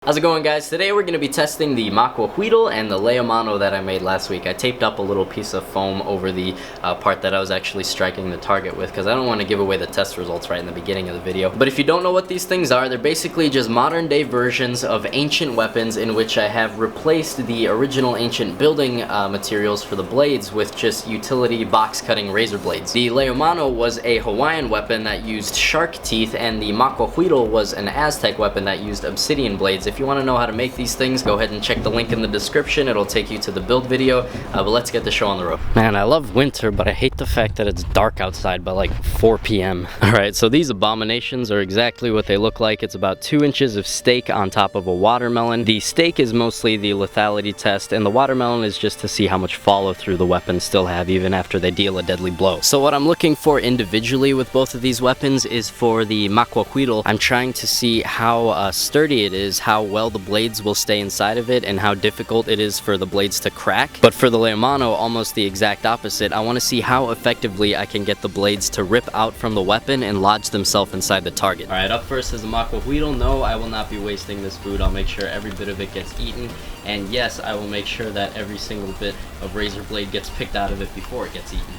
How's it going, guys? Today we're going to be testing the Maquahuitl and the Leiomano that I made last week. I taped up a little piece of foam over the part that I was actually striking the target with because I don't want to give away the test results right in the beginning of the video. But if you don't know what these things are, they're basically just modern day versions of ancient weapons in which I have replaced the original ancient building materials for the blades with just utility box cutting razor blades. The Leiomano was a Hawaiian weapon that used shark teeth, and the Maquahuitl was an Aztec weapon that used obsidian blades. If you want to know how to make these things, go ahead and check the link in the description. It'll take you to the build video, but let's get the show on the road. Man, I love winter, but I hate the fact that it's dark outside by like 4 p.m. Alright, so these abominations are exactly what they look like. It's about 2 inches of steak on top of a watermelon. The steak is mostly the lethality test, and the watermelon is just to see how much follow through the weapons still have even after they deal a deadly blow. So what I'm looking for individually with both of these weapons is for the Maquahuitl, I'm trying to see how sturdy it is, how well the blades will stay inside of it, and how difficult it is for the blades to crack. But for the Leiomano, almost the exact opposite. I want to see how effectively I can get the blades to rip out from the weapon and lodge themselves inside the target. Alright, up first is the Maquahuitl. No, I will not be wasting this food. I'll make sure every bit of it gets eaten, and yes, I will make sure that every single bit of razor blade gets picked out of it before it gets eaten.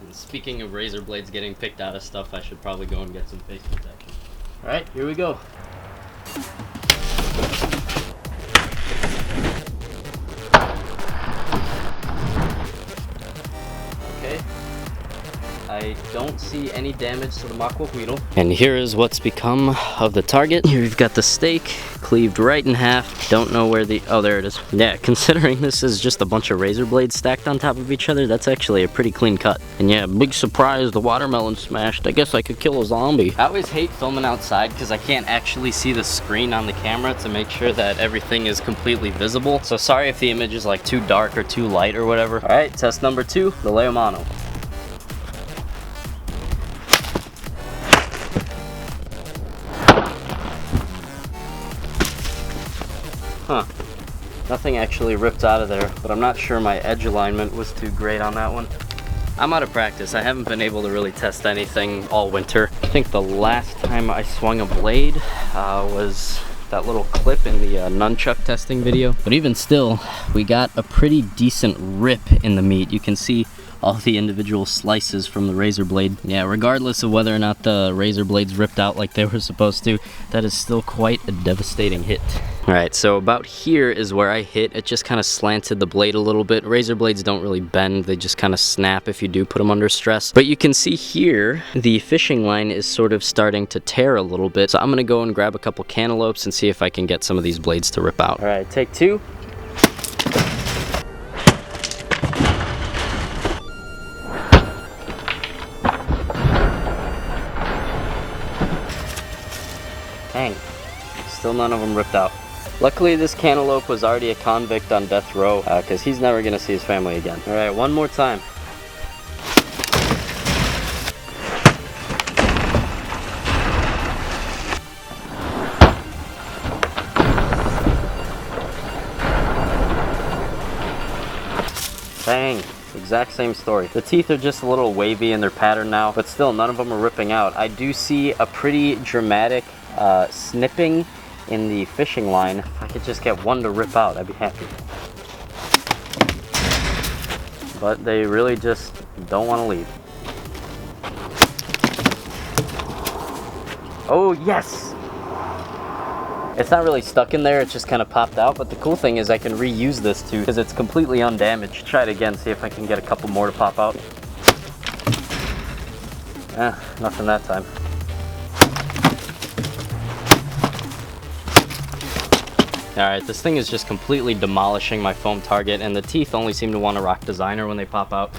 And speaking of razor blades getting picked out of stuff, I should probably go and get some face protection. Alright, here we go. Okay, I don't see any damage to the Maquahuitl. And here is what's become of the target. Here we've got the steak cleaved right in half. Don't know where the, oh, there it is. Yeah, considering this is just a bunch of razor blades stacked on top of each other, that's actually a pretty clean cut. And yeah, big surprise, the watermelon smashed. I guess I could kill a zombie. I always hate filming outside because I can't actually see the screen on the camera to make sure that everything is completely visible. So sorry if the image is like too dark or too light or whatever. All right, test number 2, the Leiomano. Huh. Nothing actually ripped out of there, but I'm not sure my edge alignment was too great on that one. I'm out of practice. I haven't been able to really test anything all winter. I think the last time I swung a blade was that little clip in the nunchuck testing video. But even still, we got a pretty decent rip in the meat. You can see all the individual slices from the razor blade. Yeah, regardless of whether or not the razor blades ripped out like they were supposed to, that is still quite a devastating hit. Alright, so about here is where I hit. It just kind of slanted the blade a little bit. Razor blades don't really bend, they just kind of snap if you do put them under stress. But you can see here, the fishing line is sort of starting to tear a little bit. So I'm gonna go and grab a couple cantaloupes and see if I can get some of these blades to rip out. Alright, take 2. Dang, still none of them ripped out. Luckily this cantaloupe was already a convict on death row, because he's never going to see his family again. Alright, one more time. Dang, exact same story. The teeth are just a little wavy in their pattern now, but still none of them are ripping out. I do see a pretty dramatic snipping in the fishing line. If I could just get one to rip out, I'd be happy. But they really just don't want to leave. Oh yes! It's not really stuck in there, it's just kind of popped out, but the cool thing is I can reuse this too because it's completely undamaged. Try it again, see if I can get a couple more to pop out. Nothing that time. Alright, this thing is just completely demolishing my foam target, and the teeth only seem to want to rock designer when they pop out.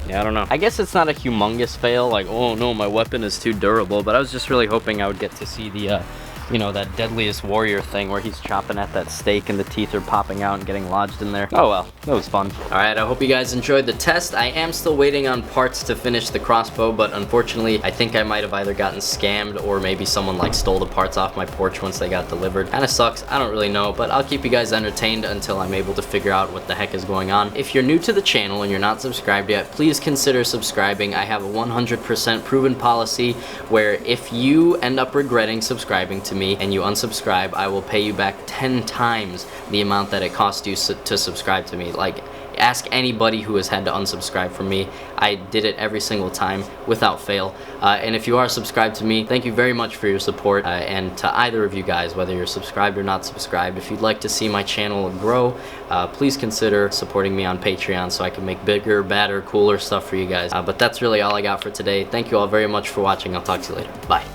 Yeah, I don't know. I guess it's not a humongous fail, like, oh no, my weapon is too durable, but I was just really hoping I would get to see the you know, that Deadliest Warrior thing where he's chopping at that steak and the teeth are popping out and getting lodged in there. Oh well, that was fun. Alright, I hope you guys enjoyed the test. I am still waiting on parts to finish the crossbow, but unfortunately, I think I might have either gotten scammed or maybe someone like stole the parts off my porch once they got delivered. Kinda sucks, I don't really know, but I'll keep you guys entertained until I'm able to figure out what the heck is going on. If you're new to the channel and you're not subscribed yet, please consider subscribing. I have a 100% proven policy where if you end up regretting subscribing to me and you unsubscribe, I will pay you back 10 times the amount that it cost you to subscribe to me. Like, ask anybody who has had to unsubscribe from me. I did it every single time without fail. And if you are subscribed to me, thank you very much for your support. And to either of you guys, whether you're subscribed or not subscribed, if you'd like to see my channel grow, please consider supporting me on Patreon so I can make bigger, badder, cooler stuff for you guys. But that's really all I got for today. Thank you all very much for watching. I'll talk to you later. Bye.